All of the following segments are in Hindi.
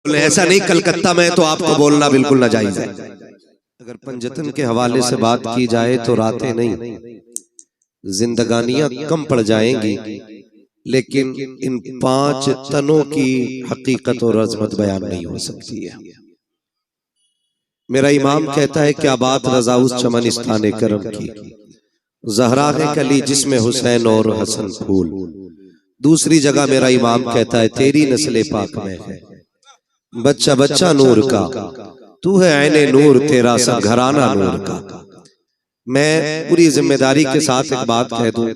ऐसा नहीं कलकत्ता में तो आपको बोलना बिल्कुल नाजायज है। अगर पंजतन के हवाले से बात की जाए तो रातें नहीं जिंदगानियां कम पड़ जाएंगी, लेकिन इन 5 तनों की हकीकत और अजमत बयान नहीं हो सकती है। मेरा इमाम कहता है क्या बात रजा उस चमनिस्तान करम की, जहरा ने कली जिसमें हुसैन और हसन फूल। दूसरी जगह मेरा इमाम कहता है तेरी नस्ले पाक में है बच्चा बच्चा नूर का, तू है ऐने नूर तेरा सब घराना नूर का। मैं पूरी जिम्मेदारी के साथ एक बात कह दूं,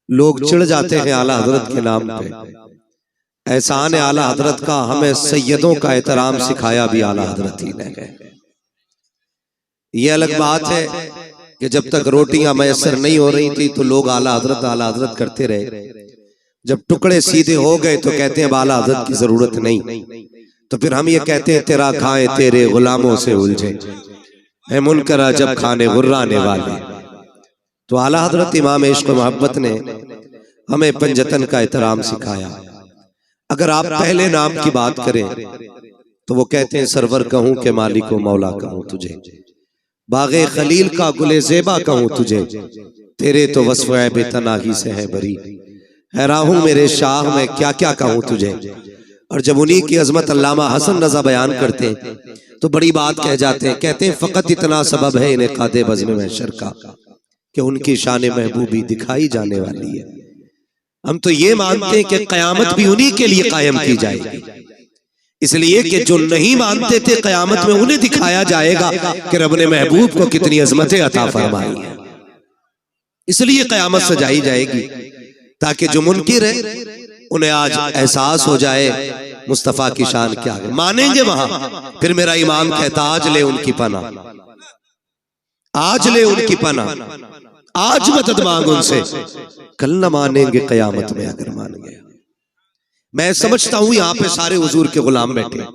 लोग चिढ़ जाते हैं आला हजरत के नाम पे। एहसान आला हजरत का हमें सैयदों का एहतराम सिखाया भी आला हजरत ही ने। ये अलग बात है कि जब तक रोटियां मैसर नहीं हो रही थी तो लोग आला हजरत करते रहे। जब टुकड़े सीधे हो गए तो कहते हैं आला हजरत की जरूरत नहीं, तो फिर हम ये कहते हैं तेरा खाए तेरे गुलामों से उलझे है मुनकरा जब खाने गुर्राने वाले। तो आला हजरत इमाम इश्क मोहब्बत ने हमें पंजतन का एहतराम सिखाया। अगर आप पहले नाम की बात करें तो वो कहते हैं सरवर कहूं के मालिक मौला कहूं तुझे, बागे खलील का गुले ज़ेबा कहूं तुझे, तेरे तो वस्फ़ बेतनाही से है बरी, हैरान हूं मेरे शाह में क्या क्या कहूं तुझे। और जब उन्हीं की अजमत अल्लामा हसन रजा बयान करते हैं तो बड़ी बात कह जाते हैं, कहते हैं फकत इतना सबब है इन्हें कादे बज़्म महशर का कि उनकी शान महबूबी दिखाई जाने वाली है। हम तो ये मानते हैं कि क़यामत भी उन्हीं के लिए कायम की जाएगी, इसलिए कि जो नहीं मानते थे क़यामत में उन्हें दिखाया जाएगा कि रब ने महबूब को कितनी अजमतें अता फरमाई है। इसलिए क़यामत सजाई जाएगी ताकि जो मुनकिर है उन्हें आज एहसास हो जाए मुस्तफा की शान क्या है। मानेंगे वहां फिर मेरा इमाम कहता आज ले उनकी पना, आज ले उनकी पना, आज मदद मांग उनसे, कल न मानेंगे कयामत में अगर मान गए। मैं समझता हूं यहाँ पे सारे हुजूर के गुलाम बैठे,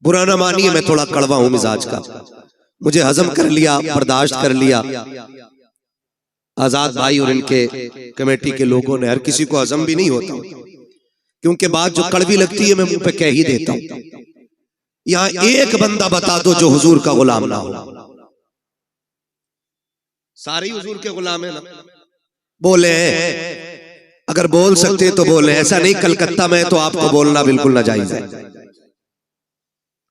बुरा ना मानिए मैं थोड़ा कड़वा हूं मिजाज का, मुझे हजम कर लिया बर्दाश्त कर लिया। आजाद भाई और इनके कमेटी के लोगों ने, हर किसी को हजम भी नहीं होता क्योंकि बात जो कड़वी लगती है मैं मुंह पे कह ही देता हूं। यहां एक बंदा बता दो जो हुजूर का गुलाम ना हो। सारे हुजूर के गुलाम है ना, बोले अगर बोल सकते तो बोले, ऐसा नहीं कलकत्ता में तो आपको बोलना बिल्कुल नाजायज है।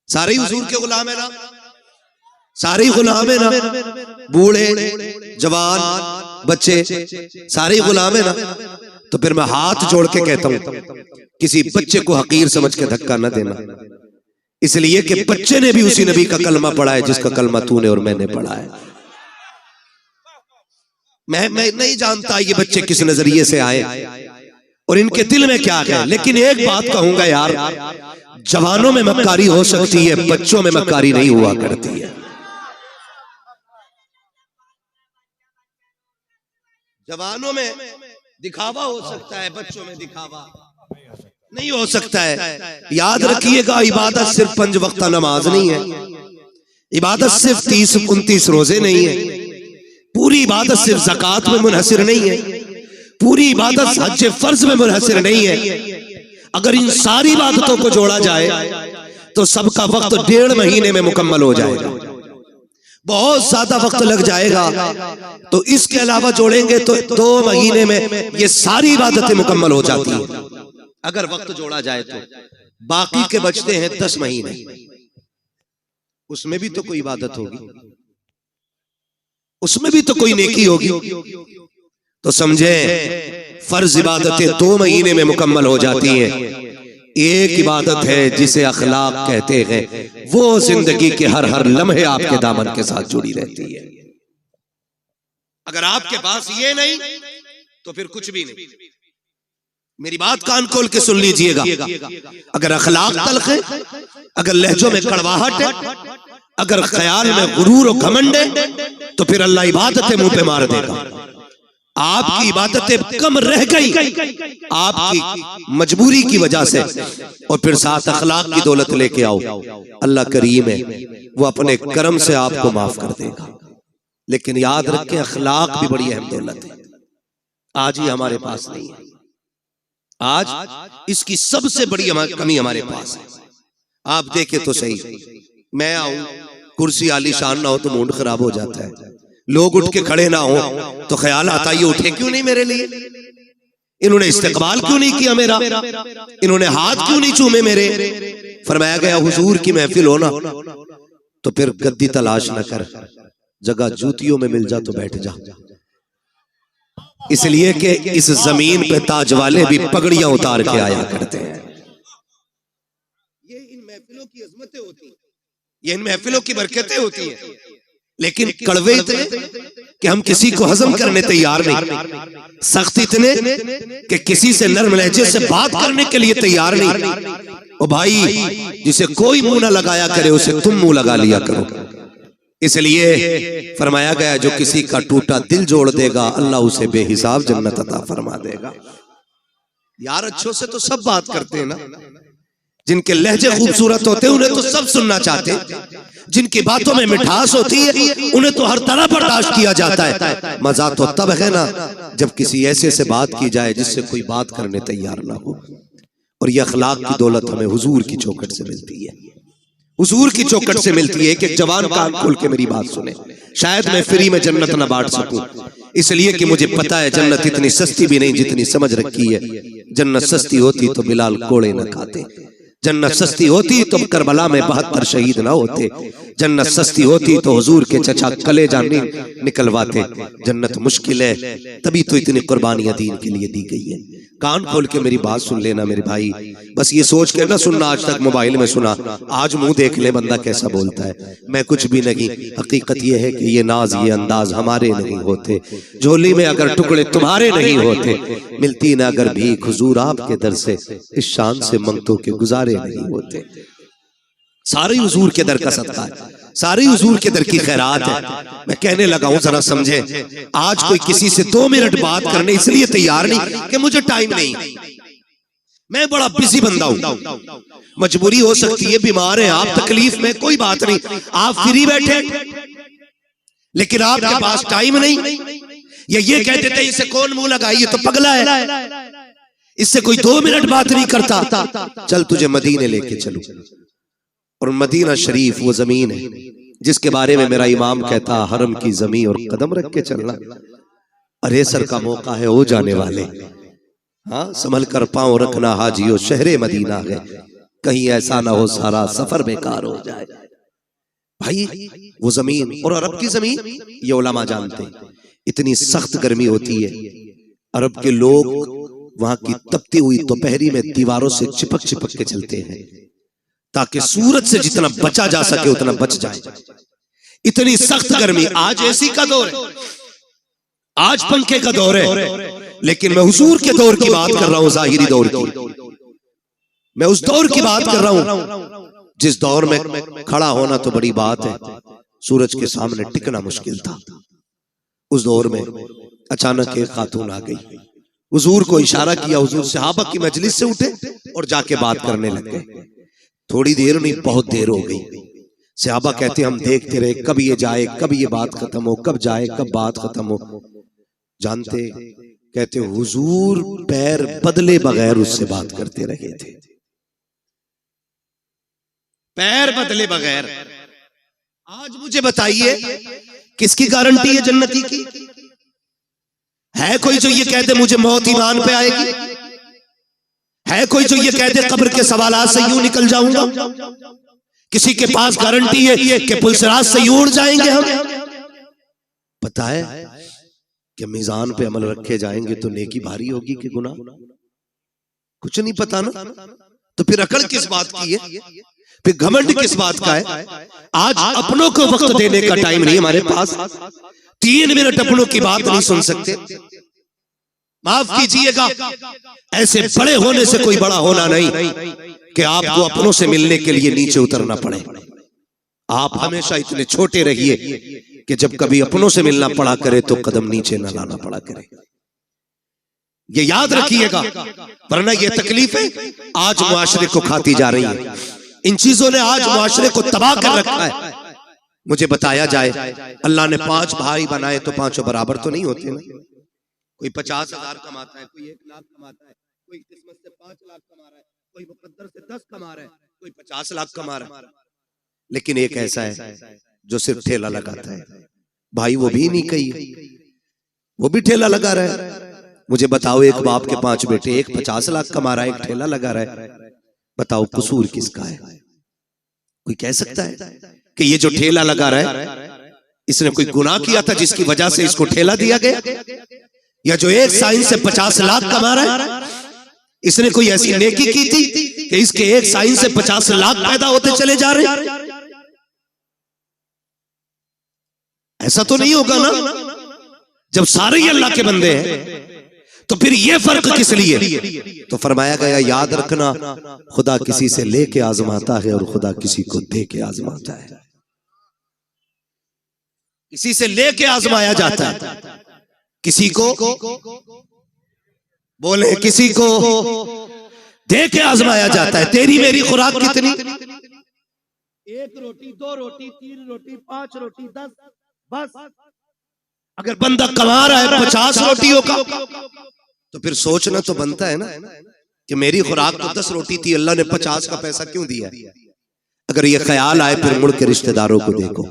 सारे हुजूर के गुलाम है ना, सारे गुलाम है ना, बूढ़े जवान बच्चे सारे गुलाम है ना। तो फिर मैं हाथ जोड़ के कहता हूं किसी बच्चे को हकीर समझ के धक्का न देना, इसलिए कि बच्चे ने भी उसी नबी का कलमा पढ़ा है जिसका कलमा तूने और मैंने पढ़ा है। मैं नहीं जानता ये बच्चे किस नजरिए से आए और इनके दिल में क्या है, लेकिन एक बात कहूंगा यार, जवानों में मक्कारी हो सकती है, बच्चों में मक्कारी नहीं हुआ करती है। जवानों में दिखावा हो सकता है, बच्चों में दिखावा नहीं हो सकता है। याद रखिएगा इबादत सिर्फ 5 वक्त नमाज नहीं है, इबादत सिर्फ 30-29 रोजे नहीं है, पूरी इबादत सिर्फ ज़कात में मुनहसिर नहीं है, पूरी इबादत हज फर्ज में मुनहसिर नहीं है। अगर इन सारी इबादतों को जोड़ा जाए तो सबका वक्त 1.5 महीने में मुकम्मल हो जाएगा, बहुत ज्यादा वक्त लग जाएगा। तो इसके अलावा जोड़ेंगे तो 2 महीने में ये सारी इबादतें मुकम्मल हो जाती हैं अगर वक्त जोड़ा जाए तो। बाकी के बचते हैं 10 महीने, उसमें भी तो कोई इबादत होगी, उसमें भी तो कोई नेकी होगी। तो समझे फर्ज इबादतें 2 महीने में मुकम्मल हो जाती हैं। एक इबादत है जिसे अखलाक कहते हैं, वो जिंदगी के हर लम्हे आपके दामन के साथ जुड़ी रहती है। अगर आपके पास ये नहीं तो फिर कुछ भी नहीं। मेरी बात कान खोल के सुन लीजिएगा, अगर अखलाक तल्ख है, अगर लहजों में कड़वाहट है, अगर ख्याल में गुरूर और घमंड है, तो फिर अल्लाह इबादतें मुंह पे मार देगा। आपकी इबादतें कम रह गई आपकी मजबूरी की वजह से, और फिर साथ अखलाक की दौलत लेके आओ, अल्लाह करीम है वो अपने करम से आपको माफ कर देगा। लेकिन याद रखें अखलाक भी बड़ी अहम दौलत है, आज ही हमारे पास नहीं है। आज इसकी सबसे बड़ी कमी हमारे पास है। आप देखे तो सही, मैं आऊं कुर्सी आलीशान ना हो तो मूड खराब हो जाता है, लोग उठ के खड़े ना हो तो ख्याल आता ये उठे क्यों नहीं मेरे लिए, इन्होंने इस्तकबाल क्यों नहीं किया मेरा, इन्होंने हाथ क्यों नहीं चूमे मेरे। फरमाया गया हुजूर की महफिल हो ना तो फिर गद्दी तलाश न कर, जगह जूतियों में मिल जा तो बैठ जा। इसलिए कि इस जमीन पे ताज वाले भी पगड़ियां उतार के आया करते हैं। ये इन महफिलों की अजमतें होती हैं, ये इन महफिलों की बरकतें होती हैं, लेकिन कड़वे इतने कि हम किसी को हजम करने तैयार नहीं, सख्त इतने कि किसी से नर्म लहजे से बात करने के लिए तैयार नहीं। ओ भाई, जिसे कोई मुंह ना लगाया करे उसे तुम मुंह लगा लिया करो। इसलिए फरमाया गया जो किसी का टूटा दिल जोड़ देगा अल्लाह उसे बेहिसाब जन्नत अता फरमा देगा। यार अच्छों से तो सब बात करते हैं ना, जिनके लहजे खूबसूरत होते हैं उन्हें तो सब सुनना चाहते हैं, जिनकी बातों में मिठास होती है उन्हें तो हर तरह बर्दाश्त किया जाता है। मजा तो तब है ना जब किसी ऐसे से बात की जाए जिससे कोई बात करने तैयार ना हो। और ये अखलाक की दौलत हमें हुजूर की चौखट से मिलती है, हुजूर की चौखट से मिलती है। कि जवान कान खोल के मेरी बात सुने, शायद मैं फ्री में जन्नत ना बांट सकूं, इसलिए कि मुझे पता है जन्नत इतनी सस्ती भी नहीं जितनी समझ रखी है। जन्नत सस्ती होती तो बिलाल कोड़े न खाते, जन्नत सस्ती होती तो करबला में 72 शहीद ना होते, जन्नत सस्ती होती तो हुजूर के चचा कलेजा निकलवाते। जन्नत मुश्किल है तभी तो इतनी कुर्बानियां दीन के लिए दी गई है। कान खोल के मेरी बात सुन लेना मेरे भाई, बस ये सोच के ना सुनना आज तक मोबाइल में सुना, आज मुंह देख ले बंदा कैसा बोलता है। मैं कुछ भी नहीं, हकीकत ये है कि ये नाज ये अंदाज हमारे नहीं होते, झोली में अगर टुकड़े तुम्हारे नहीं होते, मिलती ना अगर भीख हुजूर आपके दर से, इस शान से मंगतों के गुजारे नहीं होते। सारे हुजूर के दर का सदका है, सारे हुजूर के दर की खैरात है। मैं कहने लगा हूं जरा समझे, आज कोई किसी से 2 मिनट बात करने इसलिए तैयार नहीं कि मुझे टाइम नहीं, मैं बड़ा बिजी बंदा हूं, मजबूरी हो सकती है, बीमार है आप, तकलीफ में, कोई बात नहीं, आप फ्री बैठे लेकिन आपके पास टाइम नहीं। ये कह देते इसे कौन मुंह लगाइए तो पगला है, इससे कोई 2 मिनट बात नहीं करता। चल तुझे मदीने लेके चलूं, और मदीना शरीफ वो जमीन है जिसके बारे में मेरा इमाम कहता हरम की जमीन और कदम रख के चलना। अरे सर का मौका है हो जाने वाले, हाँ संभल कर पांव रखना हाजियो शहरे मदीना है, कहीं ऐसा ना हो सारा सफर बेकार हो जाए। भाई वो जमीन और अरब की जमीन ये उलमा जानते हैं, इतनी सख्त गर्मी होती है, अरब के लोग वहां की तपती हुई दोपहरी में दीवारों से चिपक चिपक के चलते हैं ताकि सूरज से जितना बचा जा सके उतना बच जाए। इतनी सख्त गर्मी, आज एसी का दौर है, आज पंखे का दौर है, लेकिन मैं हुजूर के दौर की बात कर रहा हूं, जाहिरी दौर की, मैं उस दौर की बात कर रहा हूं जिस दौर में खड़ा होना तो बड़ी बात है, सूरज के सामने टिकना मुश्किल था। उस दौर में अचानक एक खातून आ गई, हुजूर को इशारा किया, हुजूर सहाबा की मजलिस से उठे और जाके बात करने लग गए। थोड़ी देर नहीं बहुत देर हो गई, सहाबा कहते हम देखते रहे कब ये जाए कब ये बात खत्म हो, कब जाए कब बात खत्म हो। जानते कहते हुजूर पैर बदले बगैर उससे बात करते रहे थे, पैर बदले बगैर। आज मुझे बताइए किसकी गारंटी है जन्नती की? है कोई जो ये कहते मुझे मौत ईमान पे आएगी? है कोई जो ये कहते कब्र के सवालात से यूं निकल जाऊंगा? किसी के पास गारंटी है कि पुलसराज से यूं उड़ जाएंगे हम? पता है कि मीजान पे अमल रखे जाएंगे तो नेकी भारी होगी कि गुनाह? कुछ नहीं पता ना, तो फिर अकड़ किस बात की है, फिर घमंड किस बात का है? आज अपनों को वक्त देने का टाइम नहीं हमारे पास, 3 मिनट अपनों की बात नहीं सुन सकते। माफ कीजिएगा, ऐसे बड़े होने से कोई बड़ा होना नहीं कि आपको अपनों से मिलने के लिए नीचे उतरना पड़े। आप हमेशा इतने छोटे रहिए कि जब कभी अपनों से मिलना पड़ा करे तो कदम नीचे न लाना पड़ा करे। ये याद रखिएगा, वरना ये तकलीफें आज मुआशरे को खाती जा रही है। इन चीजों ने आज मुआशरे को तबाह कर रखा है। मुझे बताया जाए अल्लाह ने 5 भाई बनाए तो 5 बराबर तो नहीं होते ना। कोई 50,000 कमाता है, कोई 1 लाख कमाता है, कोई किस्मत से 5 लाख कमा रहा है, कोई मुकद्दर से 10 कमा रहा है। कोई 50 लाख कमा रहा है, लेकिन एक ऐसा है जो सिर्फ ठेला लगाता है। भाई वो भी नहीं कही, वो भी ठेला लगा रहा है। मुझे बताओ, एक बाप के 5 बेटे, एक 50 लाख कमा रहा है, एक ठेला लगा रहा है, बताओ कसूर किसका है? कोई कह सकता है कि ये जो ठेला लगा रहा है इसने कोई गुनाह किया था जिसकी वजह से इसको ठेला दिया गया? या जो एक साइन से 50 लाख कमा रहा है इसने कोई ऐसी नेकी की थी कि इसके एक साइन से 50 लाख पैदा होते चले जा रहे? ऐसा तो नहीं होगा ना। जब सारे ही अल्लाह के बंदे हैं तो फिर ये फर्क किस लिए? तो फरमाया गया, याद रखना, खुदा किसी से लेके आजमाता है और खुदा किसी को दे के आजमाता है। किसी से लेके आजमाया जाता है, किसी को बोले, किसी को दे के आजमाया जाता है। तेरी मेरी खुराक कितनी? 1 रोटी, 2 रोटी, 3 रोटी, 5 रोटी, 10, बस। अगर बंदा कमा रहा है 50 रोटियों का तो फिर सोचना तो बनता है ना कि मेरी खुराक तो 10 रोटी थी, अल्लाह ने 50 का पैसा क्यों दिया? अगर ये ख्याल आए, फिर मुड़ के रिश्तेदारों को देखो,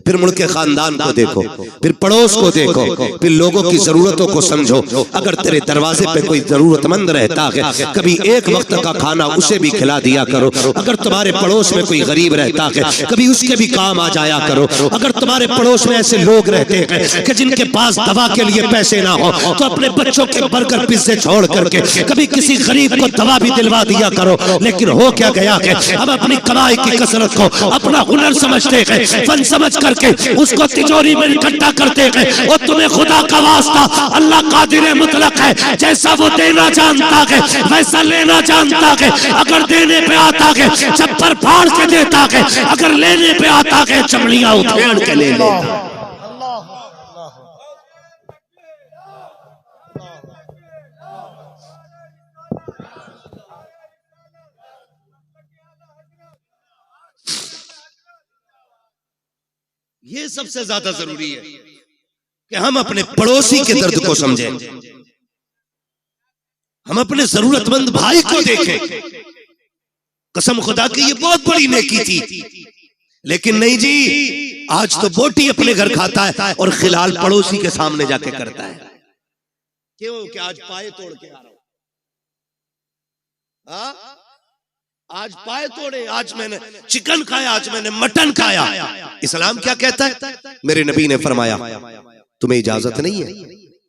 फिर मुड़ के खानदान को देखो, फिर पड़ोस को देखो, फिर लोगों की जरूरतों को समझो। अगर तेरे दरवाजे पे कोई जरूरतमंद रहता है, कभी एक वक्त का खाना उसे भी खिला दिया करो। अगर तुम्हारे पड़ोस में कोई गरीब रहता है, कभी उसके भी काम आ जाया करो। अगर तुम्हारे पड़ोस में ऐसे लोग रहते हैं कि जिनके पास दवा के लिए पैसे ना हो, तो अपने बच्चों के बर्गर पिज्जे छोड़ करके कभी किसी गरीब को दवा भी दिलवा दिया करो। लेकिन हो क्या गया है, हम अपनी कमाई की कसरत को अपना हुनर समझते हैं, फन समझ करके उसको तिजोरी में इकट्ठा करते हैं। और तुम्हें खुदा का वास्ता, अल्लाह कादिर मुतलक है, जैसा वो देना जानता है वैसा लेना जानता है। अगर देने पे आता है चप्पर फाड़ के देता है, अगर लेने पे आता है चमड़ियां उधेड़ के ले लेता। ये सबसे ज्यादा जरूरी है कि हम अपने पड़ोसी के दर्द को समझें, हम अपने जरूरतमंद भाई को देखें। कसम खुदा की ये बहुत बड़ी नेकी थी, लेकिन नहीं जी, आज तो बोटी अपने घर खाता है और खिलाल पड़ोसी के सामने जाके करता है। क्यों? कि आज पाए तोड़ के आ रहा हूं, आज पाए तोड़े, आज मैंने चिकन खाया, आज मैंने मटन खाया। इस्लाम क्या कहता है? मेरे नबी ने फरमाया, तुम्हें इजाजत नहीं है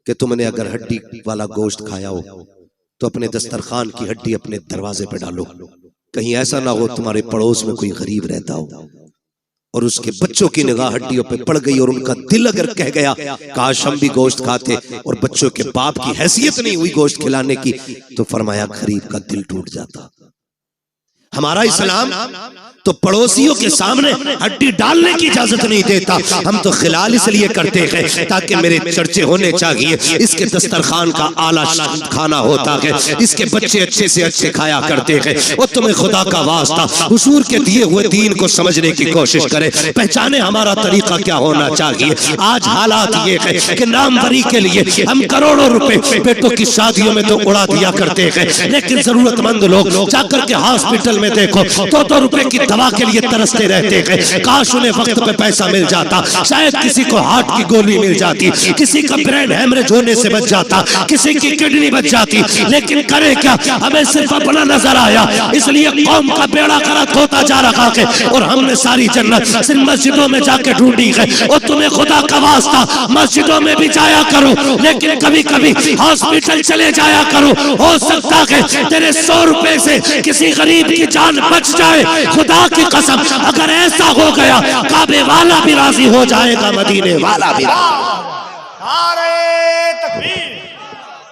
कि तुमने अगर हड्डी वाला गोश्त खाया हो तो अपने दस्तरखान की हड्डी अपने दरवाजे पे डालो। कहीं ऐसा ना हो तुम्हारे पड़ोस में कोई गरीब रहता हो और उसके बच्चों की निगाह हड्डियों पे पड़ गई और उनका दिल अगर कह गया काश हम भी गोश्त खाते, और बच्चों के बाप की हैसियत नहीं हुई गोश्त खिलाने की, तो फरमाया गरीब का दिल टूट जाता। हमारा इस्लाम तो पड़ोसियों के सामने हड्डी डालने की इजाजत नहीं देता। हम तो खिलाल इसलिए करते हैं ताकि मेरे चर्चे होने चाहिए, इसके दस्तरखान का आला खाना होता है, इसके बच्चे अच्छे से अच्छे खाया करते हैं। वो तुम्हें खुदा का वास्ता हुजूर के दिए हुए दीन को समझने की कोशिश करें, पहचाने हमारा तरीका क्या होना चाहिए। आज हालात ये है कि नामवरी के लिए हम करोड़ों रुपए बेटों की शादियों में तो उड़ा दिया करते हैं, लेकिन जरूरतमंद लोग जाकर के हॉस्पिटल में देखो 2-2 रुपए की दवा के लिए तरसते रहते हैं। काश उन्हें वक्त पे पैसा मिल जाता, शायद किसी को हार्ट की गोली मिल जाती, किसी का ब्रेन हेमरेज होने से बच जाता, किसी की किडनी बच जाती। लेकिन करे क्या, हमें सिर्फ अपना नजर आया, इसलिए कौम का बेड़ा गर्क होता जा रहा है और हमने सारी जन्नत सिर्फ मस्जिदों में जाके ढूंढी है। और तुम्हें खुदा का वास्ता मस्जिदों में भी जाया करो, लेकिन कभी कभी हॉस्पिटल चले जाया करो। हो सकता है तेरे 100 रुपए से किसी गरीब की जान बच जाए। खुदा की कसम, अगर ऐसा हो गया काबे वाला भी राजी हो जाएगा, मदीने वाला भी। नारे तकबीर,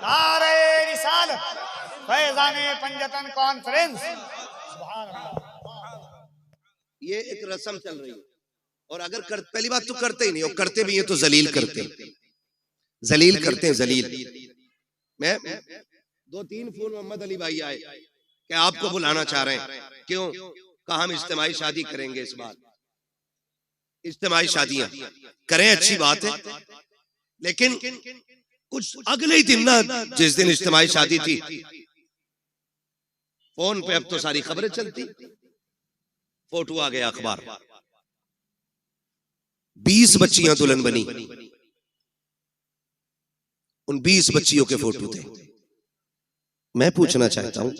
नारे रिसालत, फैज़ाने पंजतन कॉन्फ्रेंस। सुभान अल्लाह। ये एक रस्म चल रही है, और अगर पहली बात तो करते ही नहीं, और करते भी ये तो जलील करते हैं, जलील करते हैं, जलील। मैं 2-3 फोन मोहम्मद अली भाई आए कि आपको बुलाना चाह रहे हैं। क्यों? कहा हम इज्तिमाई शादी करेंगे इस बार। इज्तिमाई शादियां करें, अच्छी बात है, लेकिन कुछ अगले ही दिन ना, जिस दिन इज्तिमाई शादी थी, फोन पे अब तो सारी खबरें चलती फोटो आ गया अखबार, 20 बच्चियां दुल्हन बनी, उन 20 बच्चियों के फोटो थे। मैं पूछना चाहता हूं,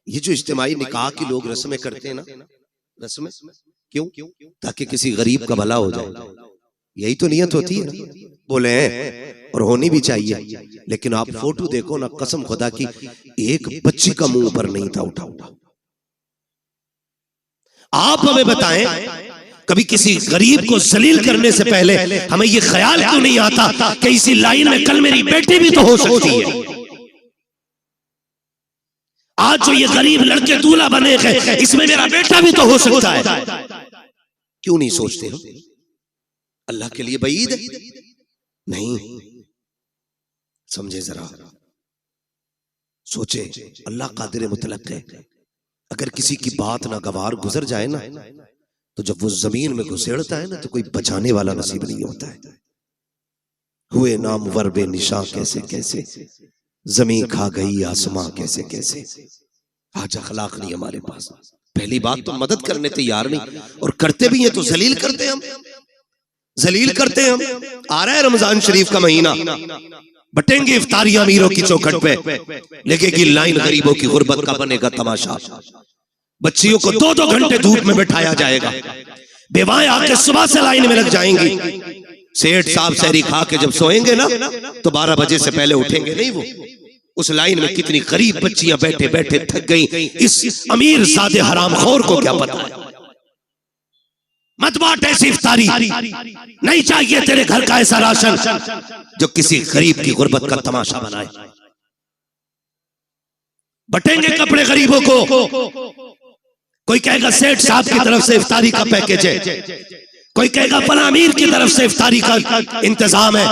ये जो इज्तिमाई निकाह की लोग रस्में करते हैं ना, रस्में क्यों? ताकि किसी गरीब का भला हो जाए, यही तो नियत होती है ना? बोले हैं और होनी भी चाहिए, लेकिन आप फोटो देखो ना, कसम खुदा की एक बच्ची का मुंह पर नहीं था उठा उठा। आप हमें बताएं, कभी किसी गरीब को जलील करने से पहले हमें ये ख्याल क्यों नहीं आता कि इसी लाइन में कल मेरी बेटी भी तो हो सकती है? आज जो ये गरीब लड़के दूल्हा बने हैं, इसमें मेरा बेटा भी तो हो सकता है। क्यों नहीं सोचते हम? अल्लाह के लिए बईद नहीं, समझे जरा, सोचे। अल्लाह कादिर मुतलक है। अगर किसी की बात ना गवार गुजर जाए ना, तो जब वो जमीन में घुसेड़ता है ना, तो कोई बचाने वाला नसीब नहीं होता है। हुए नाम वर्बे निशा कैसे कैसे, जमीन खा गई आसमां कैसे कैसे। आज अखलाक नहीं हमारे पास। पहली बात तो मदद करने तैयार नहीं, और करते भी हैं तो जलील करते हैं हम, जलील करते हैं हम। आ रहा है रमजान शरीफ का महीना, बटेंगे इफ्तारियां अमीरों की चौखट पे, लगेगी लाइन गरीबों की गुर्बत का बनेगा तमाशा। बच्चियों को 2-2 घंटे धूप में बैठाया जाएगा, बेवाएं आके सुबह से लाइन में लग जाएंगी। सेठ साहब सहरी खा के जब सोएंगे ना, तो 12 बजे से पहले उठेंगे नहीं वो। उस लाइन में कितनी गरीब बच्चियां बैठे बैठे थक गई, इस अमीर सादे हरामखोर को क्या पता। मत बांट ऐसी इफ्तारी, नहीं चाहिए तेरे घर का ऐसा राशन जो किसी गरीब की गुर्बत का तमाशा बनाए। बटेंगे कपड़े गरीबों को, कोई कहेगा सेठ साहब की तरफ से इफ्तारी का पैकेज है, कोई कहेगा फला अमीर की तरफ से इफ्तारी का इंतजाम है,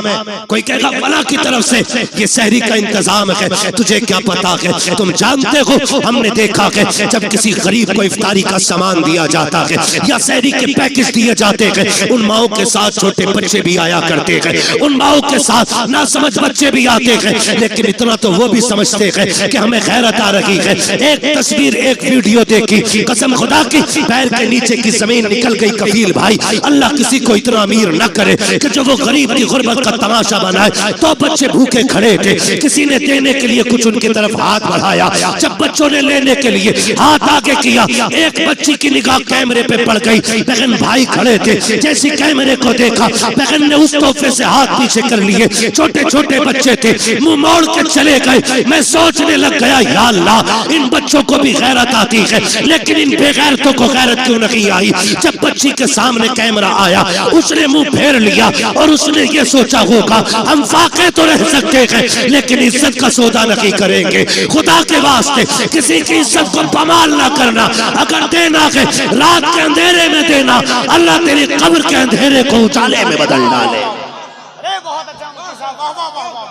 कोई कहेगा फला की तरफ से ये सहरी का इंतजाम है। तुझे क्या पता है? तुम जानते हो, हमने देखा है जब किसी गरीब को इफ्तारी का सामान दिया जाता है या सहरी के पैकेज दिए जाते हैं, उन माओं के साथ छोटे बच्चे भी आया करते हैं, उन माओं के साथ ना समझ बच्चे भी आते हैं। लेकिन इतना तो वो भी समझते हैं कि हमें गैरत आ रही है। एक तस्वीर, एक वीडियो देखी, कसम खुदा की पैर के नीचे की जमीन निकल गई। कफील भाई, अल्लाह किसी को इतना अमीर न करे कि जो वो गरीब की गुर्बत का तमाशा बनाए। तो बच्चे भूखे खड़े थे, किसी ने देने के लिए कुछ उनकी तरफ हाथ बढ़ाया, जब बच्चों ने लेने के लिए हाथ आगे किया, एक बच्ची की निगाह कैमरे पे पड़ गई। बहन भाई खड़े थे, जैसी कैमरे को देखा, बहन ने उस तोहफे से हाथ पीछे कर लिए। छोटे छोटे बच्चे थे, मुंह मोड़ के चले गए। मैं सोचने लग गया, या अल्लाह, इन बच्चों को भी गैरत आती है, लेकिन इन बेगैरतों को गैरत क्यों नहीं आई? जब बच्ची के सामने कैमरा आया, उसने मुंह फेर लिया और उसने ये सोचा होगा हम फाके तो रह सकते हैं, लेकिन इज्जत का सौदा नहीं करेंगे। खुदा के वास्ते किसी की इज्जत को पामाल ना करना। अगर देना है रात के अंधेरे में देना, अल्लाह तेरी कब्र के अंधेरे को उजाले में बदल डाले। अरे बहुत अच्छा मुफ्ती साहब, वाह वाह वाह वाह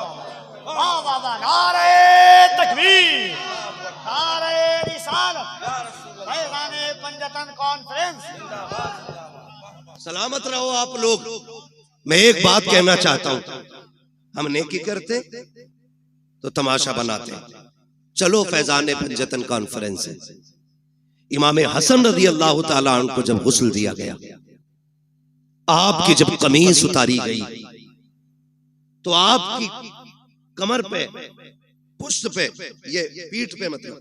वाह वाह वाह। नारे तकबीर, नारे रिसालत, फैज़ाने पंजतन कॉन्फ्रेंस। सलामत रहो आप लोग। मैं एक बात कहना चाहता हूं, हम नेकी करते तो तमाशा बनाते। चलो फैजान पंजतन कॉन्फ्रेंस है, इमाम हसन रज़ी अल्लाह ताला अन्हु को जब गुस्ल दिया गया, आपकी जब कमीज उतारी गई, तो आपकी कमर पे, पुश्त पे, ये पीठ पे, मतलब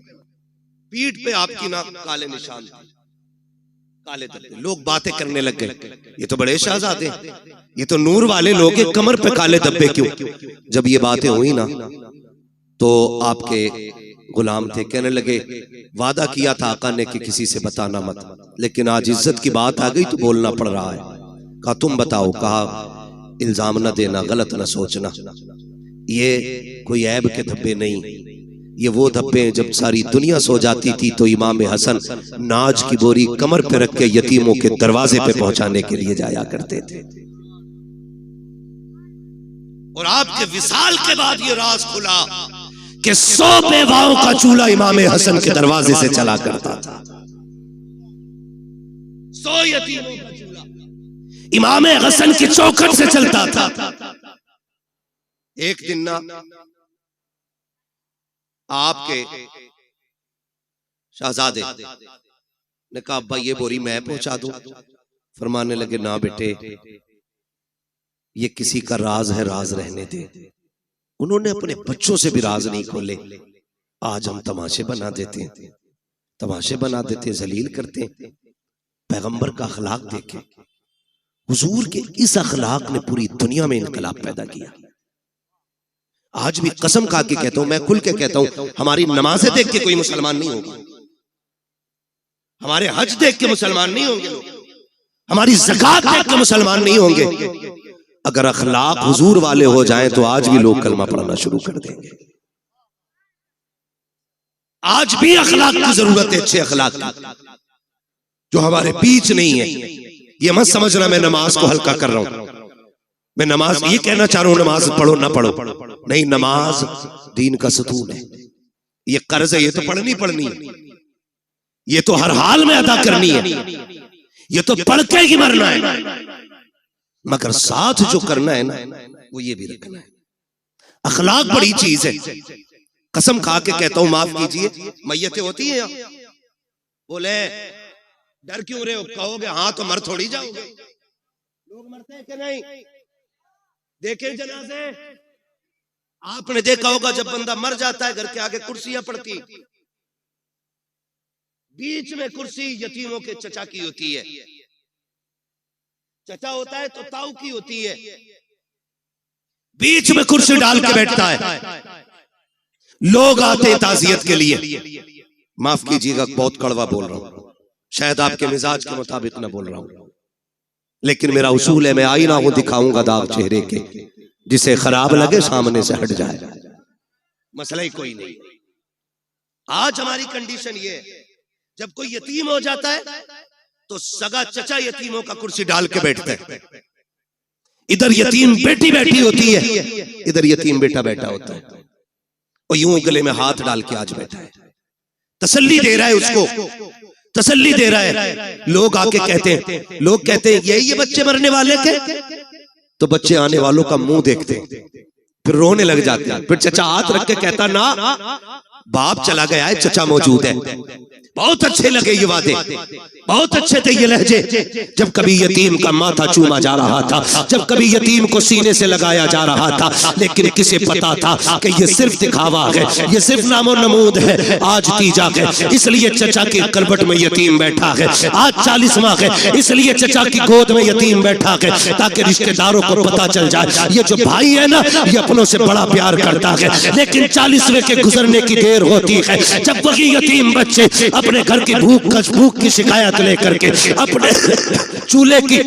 पीठ पे आपकी ना काले निशान थे, काले धब्बे। लोग बातें करने लग गए, ये तो बड़े शहजादे, ये तो नूर वाले लोग हैं, कमर पे काले धब्बे क्यों? जब ये बातें हुई ना, तो आपके गुलाम थे, कहने लगे वादा किया था आका ने कि किसी से बताना मत, लेकिन आज इज्जत की बात आ गई तो बोलना पड़ रहा है। कहा तुम बताओ, कहा इल्जाम न देना, गलत न सोचना, ये कोई ऐब के धब्बे नहीं, ये वो धब्बे जब सारी दुनिया सो जाती थी तो इमाम हसन नाज की बोरी कमर पे रख के यतीमों के दरवाजे पे पहुंचाने के लिए जाया करते थे। और आपके विसाल के बाद ये राज खुला कि 100 बेवाओं का चूल्हा इमाम हसन के दरवाजे से चला करता था। 100 यतीमों का चूल्हा इमाम हसन की चौखट से चलता था। एक दिन ना आपके शहजादे ने कहा अब्बा ये बोरी मैं पहुंचा दूं? फरमाने लगे ना बेटे, ये किसी का राज है, राज रहने दे। उन्होंने अपने बच्चों से भी राज नहीं खोले। आज हम तमाशे बना देते हैं, तमाशे बना देते हैं, जलील करते हैं। पैगंबर का अखलाक देखे, हुजूर के इस अखलाक ने पूरी दुनिया में इनकलाब पैदा किया। आज भी कसम खा के कहता हूं, मैं खुल के कहता हूं, हमारी नमाजें देख के कोई मुसलमान नहीं होगा, हमारे हज देख के मुसलमान नहीं होंगे लोग, हमारी ज़कात देख के मुसलमान नहीं होंगे। अगर अखलाक हुजूर वाले हो जाएं तो आज भी लोग कलमा पढ़ना शुरू कर देंगे। आज भी अखलाक की जरूरत है, अच्छे अखलाक की, जो हमारे बीच नहीं है। ये मत समझना मैं नमाज को हल्का कर रहा हूं, मैं नमाज ये कहना चाह रहा हूं नमाज पढ़ो ना पढ़ो, नहीं, नमाज दीन का सतून है। ये कर्ज है, ये तो पढ़नी पढ़नी है, ये तो हर हाल में अदा करनी है, ये तो पढ़ के ही मरना है। मगर साथ जो करना है ना, वो ये भी रखना है। अखलाक बड़ी चीज है। कसम खा के कहता हूं, माफ कीजिए, मैयतें होती हैं यहाँ, बोले डर क्यों रहे हो? कहोगे हाँ तो मर थोड़ी जाओगे। लोग मरते हैं कि नहीं? देखे जनाजे, आपने देखा होगा जब बंदा मर जाता है घर के आगे कुर्सियां पड़ती, बीच में कुर्सी यतीमों के चचा की होती है। चचा होता है तो ताऊ की होती है, बीच में कुर्सी डाल के बैठता है। लोग आते ताजियत के लिए। माफ कीजिएगा बहुत कड़वा बोल रहा हूं, शायद आपके मिजाज के मुताबिक ना बोल रहा हूं, लेकिन मेरा उसूल है, मैं आईना हूं, दिखाऊंगा दाग चेहरे के, जिसे खराब लगे सामने से हट जाए, मसला ही कोई नहीं। आज हमारी कंडीशन ये है, जब कोई यतीम हो जाता है तो सगा चचा यतीमों का कुर्सी डाल के बैठता है। इधर यतीम बेटी बैठी होती है, इधर यतीम बेटा बैठा होता है, और यूं गले में हाथ डाल के आज बैठा है, तसल्ली दे रहा है उसको, तसल्ली दे रहा है। लोग आके कहते हैं, लोग कहते हैं यही ये बच्चे मरने वाले थे, तो बच्चे आने वालों का मुंह देखते हैं, फिर रोने लग जाते हैं। फिर चचा हाथ रख के कहता ना, बाप चला गया है, चचा मौजूद है। बहुत अच्छे लगे ये वादे, बहुत अच्छे थे ये लहजे। जब कभी यतीम का माथा चूमा जा रहा था, जब कभी यतीम को सीने से लगाया जा रहा था, लेकिन किसे पता था कि ये सिर्फ दिखावा है, ये सिर्फ नामो नमूद है। आज तीजा है इसलिए चचा की करवट में यतीम बैठा है, आज 40वां है इसलिए चचा की गोद में यतीम बैठा है, ताकि रिश्तेदारों को पता चल जाए ये जो भाई है ना, ये अपनों से बड़ा प्यार करता है। लेकिन 40वें के गुजरने की देर होती है, जब वही यतीम बच्चे अपने घर की भूख की शिकायत लेकर के, अपने चूल्हे की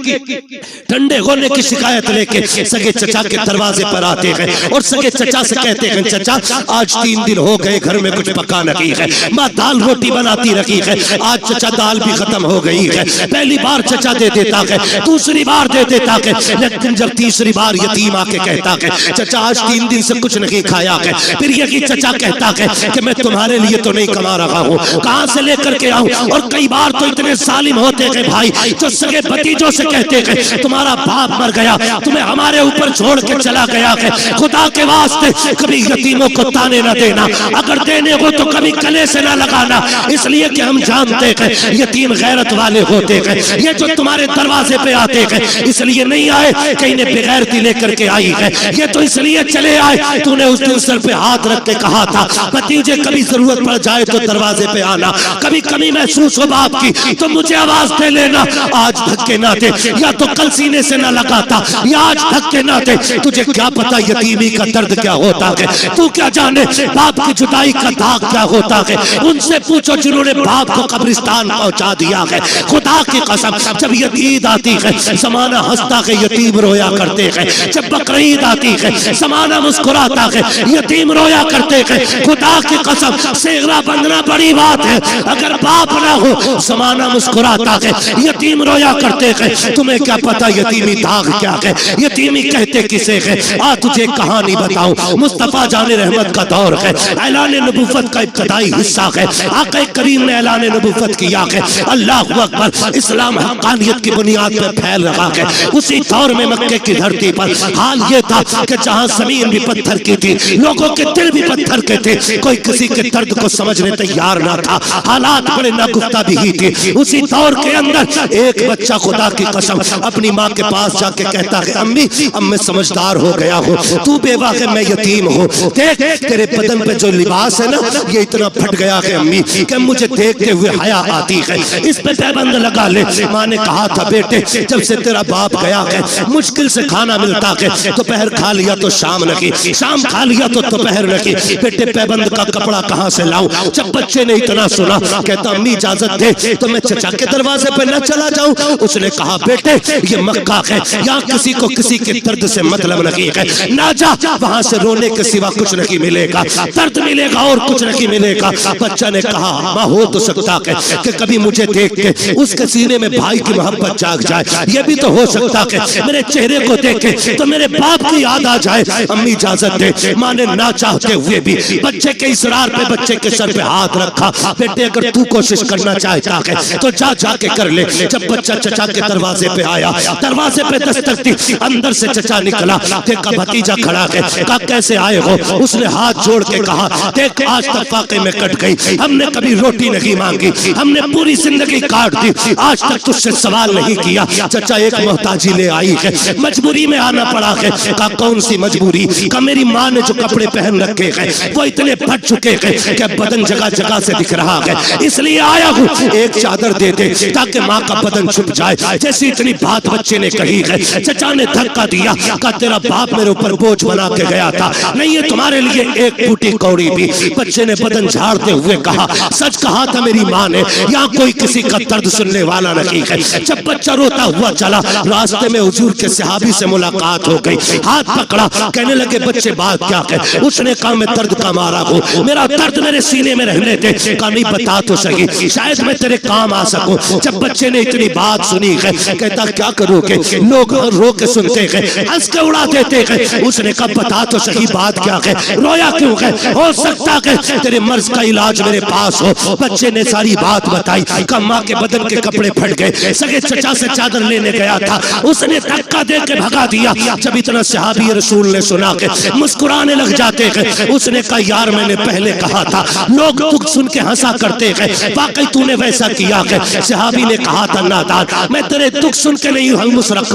ठंडे होने की शिकायत लेके सगे चचा के दरवाजे पर आते हैं, और सगे चचा से कहते हैं चचा आज 3 दिन हो गए घर में कुछ पका नहीं है, माँ दाल रोटी बनाती रही है, आज चचा दाल भी खत्म हो गई है। पहली बार चचा दे देता है, दूसरी बार दे देता है, लेकिन जब तीसरी बार यतीम आके कहता है चचा आज 3 दिन से कुछ नहीं खाया है, फिर यही चचा कहता है कि मैं तुम्हारे लिए तो नहीं कमा रहा हूँ, कहाँ से लेकर के आऊं। और कई बार तो इतने जालिम होते हैं भाई, जो सगे भतीजों से कहते हैं तुम्हारा बाप मर गया, तुम्हें हमारे ऊपर छोड़ के चला गया है, खुदा के वास्ते कभी यतीमों को ताने ना देना, अगर देने हो तो कभी गले से ना लगाना, इसलिए कि हम जानते हैं यतीम गैरत वाले होते हैं। ये जो तुम्हारे दरवाजे पे आते हैं इसलिए नहीं आए कि इन्हें बेगैरती लेकर के आई है, ये तो इसलिए चले आए तूने उस दिन सर पे हाथ रख के कहा था भतीजे कभी जरूरत पड़ जाए तो दरवाजे पे आना, कभी कमी महसूस हो बाप की तो मुझे आवाज दे लेना। आज धक्के ना दे, या तो कल सीने से ना लगाता, या आज धक्के ना दे। तुझे क्या पता यतीमी का दर्द क्या होता है, तू क्या जाने बाप की जुदाई का दाग क्या होता है। उनसे पूछो जिन्होंने बाप को कब्रिस्तान पहुंचा दिया है। खुदा की कसम जब ईद आती है जमाना हंसता है, यतीम रोया करते हैं। जब बकरीद आती है जमाना मुस्कुराता है, यतीम रोया करते हैं। खुदा की कसम सेगरा बंधना बड़ी बात है, अगर बाप ना हो जमाना मुस्कुराता है, यतीम रोया करते हैं। तुम्हें क्या पता यतीमी दाग क्या है, यतीमी कहते किसे है। आ तुझे कहानी बताऊं, मुस्तफा जाने रहमत का दौर है, ऐलान नबूवत का इब्तदाई हिस्सा है। आक़ा करीम ने ऐलान नबूवत किया है, अल्लाहु अकबर, इस्लाम हक़ानियत की बुनियाद पर फैल रहा है। उसी दौर में मक्के की धरती पर हाल ये था कि जहां जमीन भी पत्थर की थी, लोगों के दिल भी पत्थर के थे, कोई किसी के दर्द को समझने तैयार ना था। हालात बड़े नागुफ्ता भी थे। उसी दौर के अंदर एक बच्चा खुदा की कसम अपनी माँ के पास जाके कहता है, अम्मी अब मैं समझदार हो गया हूँ, तू बेवा है मैं यतीम हूँ, देख तेरे बदन पे जो लिबास है ना ये इतना फट गया है अम्मी कि मुझे देखते हुए हया आती है, इस पे पैबंद लगा ले। माँ ने कहा था, बेटे जब से तेरा बाप गया है मुश्किल से खाना मिलता है, दोपहर खा लिया तो शाम नहीं, शाम खा लिया तो दोपहर नहीं, बेटे पैबंद का कपड़ा कहाँ से लाऊं। जब बच्चे ने इतना सुना कहता, अम्मी इजाजत दे तो मैं चचा के दरवाजे पे न चला जाऊं। उसने कहा, बेटे ये मक्का है, यहाँ किसी को किसी के दर्द से मतलब नहीं है, ना जा, वहां से रोने के सिवा कुछ नहीं मिलेगा, दर्द मिलेगा और कुछ नहीं मिलेगा। बच्चा ने कहा, माँ हो तो सकता है कि कभी मुझे देख के उसके सीने में भाई की मोहब्बत जाग जाए, ये भी तो हो सकता है मेरे चेहरे को देखे तो मेरे बाप की याद आ जाए। अम्मी इजाजत दे। माँ ने ना चाहते हुए भी बच्चे के इसरार पे बच्चे के सर पे हाथ रखा, बेटे अगर तू कोशिश करना चाहता है तो जा जाके कर ले। जब बच्चा चचा के दरवाजे पे आया, दरवाजे पे दस्तक दी, अंदर से चचा निकला, देखा भतीजा खड़ा है, कहा कैसे आए हो। उसने हाथ जोड़ के कहा, देख आज तक वाकई में कट गई, हमने कभी रोटी नहीं मांगी, हमने पूरी जिंदगी काट दी, आज तक तुझसे सवाल नहीं किया। चचा एक मोहताजी ले आई है, मजबूरी में आना पड़ा है। कहा कौन सी मजबूरी। कहा मेरी माँ ने जो कपड़े पहन रखे हैं वो इतने फट चुके हैं कि बदन जगह जगह से दिख रहा है, इसलिए आया हूँ, एक चादर दे दे ताकि माँ का बदन छुप जाए। जैसी इतनी बात बच्चे ने कही है, चचा ने धक्का दिया, कहा तेरा बाप मेरे ऊपर बोझ बना के गया था, नहीं है तुम्हारे लिए एक फूटी कौड़ी भी। बच्चे ने बदन झाड़ते हुए कहा, सच कहा था मेरी माँ ने, यहाँ कोई किसी का दर्द सुनने वाला नहीं है। जब बच्चा रोता हुआ चला, रास्ते में हुजूर के सहाबी से मुलाकात हो गई, हाथ पकड़ा, कहने लगे बच्चे बात क्या है। उसने कहा मैं दर्द का मारा हूँ, मेरा दर्द मेरे सीने में रहने दे। कहा नहीं बता तो सही, शायद मैं तेरे काम आ सकूं। जब बच्चे ने इतनी बात सुनी है, कहता क्या करोगे, लोग रो के सुनते हैं, हंस के उड़ा देते हैं। उसने कहा बता तो सही बात क्या है, रोया क्यों है, हो सकता है तेरे मर्ज का इलाज मेरे पास हो। बच्चे ने सारी बात बताई। कहा माँ के बदन के कपड़े फट गए, सगे चचा से चादर लेने गया था, उसने धक्का दे के भगा दिया। जब इतना सहाबी रसूल ने सुना के मुस्कुराने लग जाते हैं। उसने कहा यार मैंने पहले कहा था, लोग दुख सुन के हंसा करते हैं, वाकई तूने वैसा किया है। सहाबी ने कहा था नादान, मैं तेरे दुख सुन के नहीं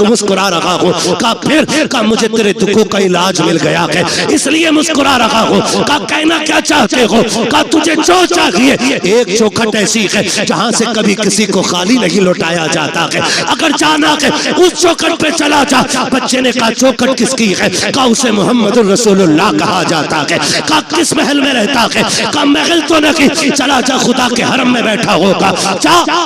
मुस्कुरा रहा हूँ। कहा फिर, कहा मुझे तेरे दुखों का इलाज मिल गया है इसलिए मुस्कुरा रहा हूँ। कहा कहना क्या चाहते हो। कहा तुझे जो चाहिए, एक चौखट ऐसी है जहाँ से कभी किसी को खाली नहीं लौटाया जाता है, अगर जाना है उस चौखट पे चला जा। बच्चे ने कहा चौखट किसकी है। कहा उसे मोहम्मद रसूलुल्लाह कहा जाता है। कहा किस महल में रहता है। कहा महल तो नहीं, चला जा खुदा के हरम में बैठा होगा,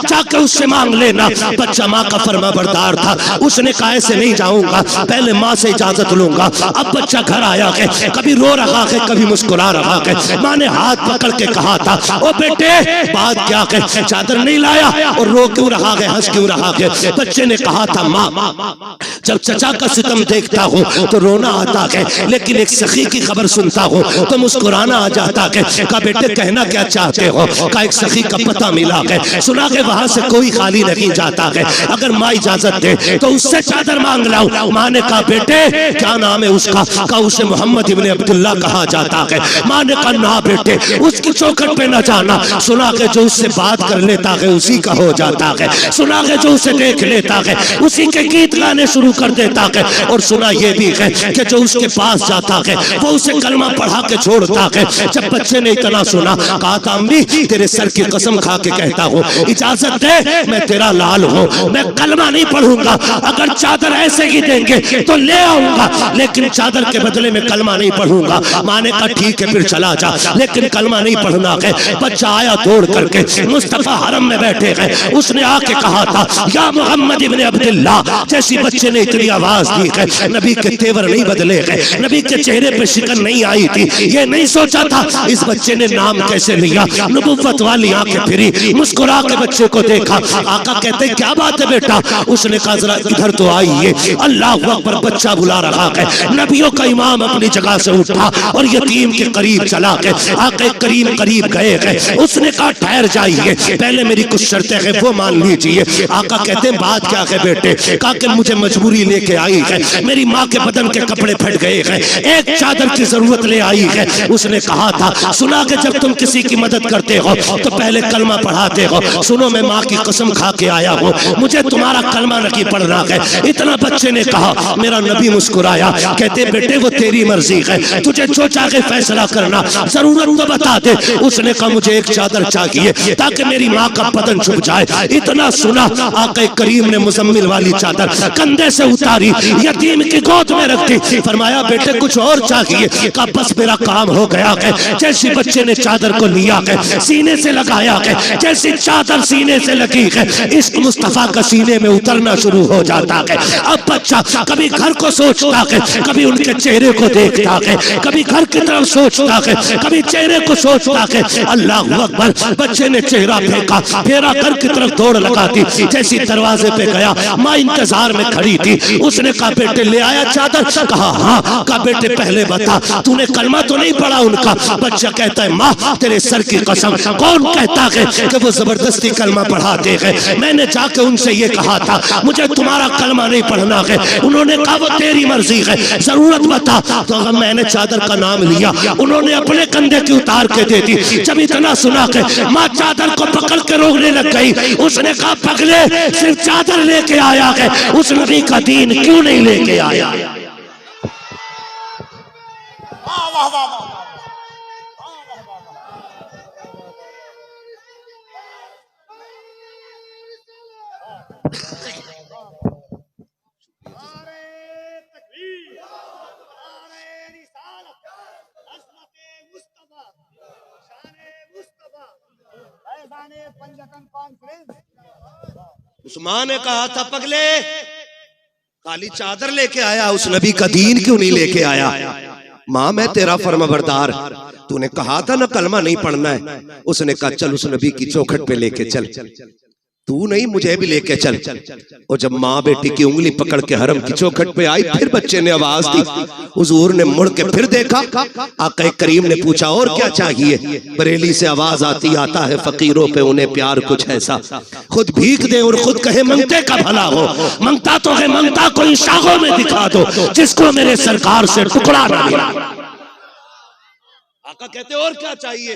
जाके उससे मांग लेना। बच्चा माँ का फरमा बरदार था, उसने कहा ऐसे नहीं जाऊंगा, पहले माँ से इजाजत लूंगा। अब बच्चा घर आया है, कभी रो रहा है कभी मुस्कुरा रहा है। माँ ने हाथ पकड़ के कहा था, ओ बेटे बात क्या है, चादर नहीं लाया और रो क्यों रहा है, हंस क्यों रहा है। बच्चे ने कहा था माँ जब चचा का सितम देखता हूँ तो रोना आता है, लेकिन एक सखी की खबर सुनता हूँ तो मुस्कुराना आ जाता है। कहा बेटे कहना क्या चाहते हो। कहा एक सखी का पता मिला है, सुना के वहां से कोई खाली नहीं जाता है, अगर माँ इजाजत दे तो उससे चादर मांग लाऊं। माँ ने कहा बेटे क्या नाम है उसका। कहा उसे मोहम्मद इब्ने अब्दुल्लाह कहा जाता है। माँ ने कहा ना बेटे उसकी चौखट पे न जाना, सुना के जो उससे बात कर लेता है उसी का हो जाता है, सुना के जो उसे देख लेता है उसी के गीत गाने शुरू कर देता है। और सुना ये भी है कि जो उसके पास जाता है वो उसे कलमा पढ़ा के छोड़ता है। जब बच्चे ने इतना सुना, कहा था अम्मी तेरे सर की कसम खा के कहता हूँ, इजाजत दे मैं तेरा लाल हूँ, मैं कलमा नहीं पढ़ूंगा, अगर चादर ऐसे ही देंगे तो ले आऊंगा, लेकिन चादर के बदले में कलमा नहीं पढ़ूंगा। माँ ने कहा ठीक है फिर चला जा, लेकिन कलमा नहीं पढ़ना है। बच्चा आया दौड़ करके, मुस्तफा हरम में बैठे हैं, उसने आके कहा था या मोहम्मद इब्ने अब्दुल्लाह। जैसी बच्चे ने इतनी आवाज दी है, नबी के तेवर नहीं बदले गए, नबी के चेहरे पे शिकन नहीं आई थी, ये नहीं सोचा था इस बच्चे ने नाम कैसे लिया। नबुव्वत वाली आंखें फिरी, मुस्कुरा के बच्चे को देखा। आका कहते क्या बात है बेटा। उसने कहा जरा इधर तो आइए, अल्लाह अकबर, बच्चा बुला रहा है। नबियों का इमाम अपनी जगह से उठा और यतीम के करीब चला के आके करीब गए हैं। उसने कहा ठहर जाइए, पहले मेरी कुछ शर्तें हैं वो मान लीजिए। आका कहते हैं बात क्या है बेटे। कहा कि मुझे मजबूरी लेके आई है, मेरी माँ के बदन के कपड़े फट गए हैं, एक चादर की जरूरत ले आई है। उसने कहा था सुना कि जब तुम किसी की मदद करते हो हो तो पहले कलमा पढ़ाते हो। सुनो मैं माँ की कसम खा के आया हूँ, मुझे तुम्हारा कलमा नहीं पढ़ना है। इतना बच्चे ने कहा, मेरा नबी मुस्कुराया, कहते बेटे वो तेरी मर्जी है, तुझे जो चाहे फैसला करना, जरूरत तो बता दे। उसने कहा मुझे एक चादर चाहिए ताकि मेरी माँ का बदन छुप जाए। इतना सुना, आके करीम ने मुजम्मिल वाली चादर कंधे से उतारी, यतीम की गोद में रख दी। फरमाया बेटे कुछ और चाहिए? कहा बस मेरा काम हो गया है। जैसे बच्चे ने चादर को लिया है, सीने से लगाया है, जैसी चादर सीने से लगी है, इश्क मुस्तफा का सीने में उतरना शुरू हो जाता है। अब बच्चा कभी घर को सोचता है, कभी उनके चेहरे को देखता है, कभी घर की तरफ सोचता है, कभी चेहरे को सोचता है। अल्लाह अकबर। बच्चे ने चेहरा फेंका, फेरा घर की तरफ दौड़ लगा दी। जैसी दरवाजे पे गया, माँ इंतजार में खड़ी थी। उसने कहा बेटे ले आया चादर? कहा हाँ। कहा बेटे पहले बता, तूने कलमा तो नहीं पढ़ा उनका? बच्चा कहता है माँ तेरे सर की कसम, कौन कहता है कि वो जबरदस्ती कलमा पढ़ाते हैं? मैंने जाके उनसे ये कहा था मुझे तुम्हारा कलमा नहीं पढ़ना है। उन्होंने कहा वो तेरी मर्जी है, जरूरत बता। तो अगर मैंने चादर का नाम लिया, उन्होंने अपने कंधे की उतार के दे दी। जब इतना सुना के माँ चादर को पकड़ के रोकने लग गई। उसने कहा पगले सिर्फ चादर लेके आया है, उस नबी का दीन क्यों नहीं लेके आया? वाह वाह वाह वाह पंजतन कॉन्फ्रेंस। उस्मान ने कहा था पगले काली चादर लेके आया, उस नबी का दीन क्यों नहीं लेके आया? माँ मैं तेरा फर्माबरदार, तूने कहा था ना कलमा नहीं पढ़ना है। उसने कहा चल उस नबी की चौखट पे लेके चल, तू नहीं मुझे भी लेके चल। और जब माँ बेटी की उंगली पकड़ के हरम की चौखट पे आई, फिर बच्चे ने आवाज दी। हुजूर ने मुड़ के फिर देखा, आका करीम ने पूछा और क्या चाहिए? बरेली से आवाज आती, आता है फकीरों पे उन्हें प्यार कुछ ऐसा, खुद भीख दे और खुद कहे मंगते का भला हो। मंगता तो है, मंगता को इन शाखों में दिखा दो जिसको मेरे सरकार से टुकड़ा ना मिला। आका कहते और क्या चाहिए?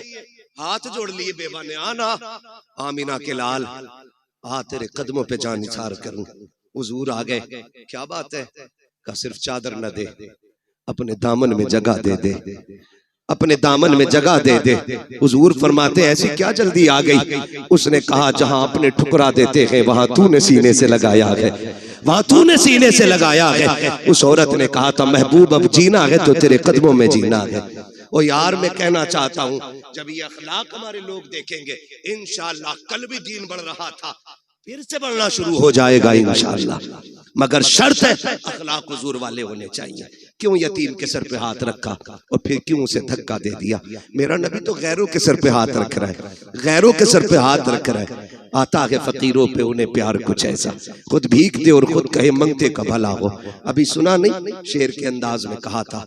हाथ जोड़ लिए बेवा ने, आना आमीना के लाल, आ तेरे कदमों पे जान निसार करूं। हुजूर आ गए, क्या बात है? का सिर्फ चादर न दे, अपने दामन में जगह दे दे, अपने दामन में जगह दे दे। हुजूर फरमाते ऐसी क्या जल्दी आ गई? उसने कहा जहां अपने ठुकरा देते हैं वहां तूने सीने से लगाया है, वहां तूने सीने से लगाया है। उस औरत ने कहा था महबूब अब जीना है तो तेरे कदमों में जीना है। ओ यार मैं कहना चाहता हूँ जब ये अखलाक हमारे लोग देखेंगे, इंशाअल्लाह कल भी दीन बढ़ रहा था, फिर से बढ़ना शुरू हो जाएगा इंशाअल्लाह। मगर शर्त है अखलाक हुजूर वाले होने चाहिए। क्यों यतीम के सर पे हाथ रखा और फिर क्यों उसे धक्का दे दिया? मेरा नबी तो गैरों के सर पे हाथ रख रहा है, गैरों के सर पे हाथ रख रहा है। आता है फकीरों पे उन्हें प्यार कुछ ऐसा, खुद भीख दे और खुद कहे मंगते का भला हो। अभी सुना नहीं शेर के अंदाज में कहा था,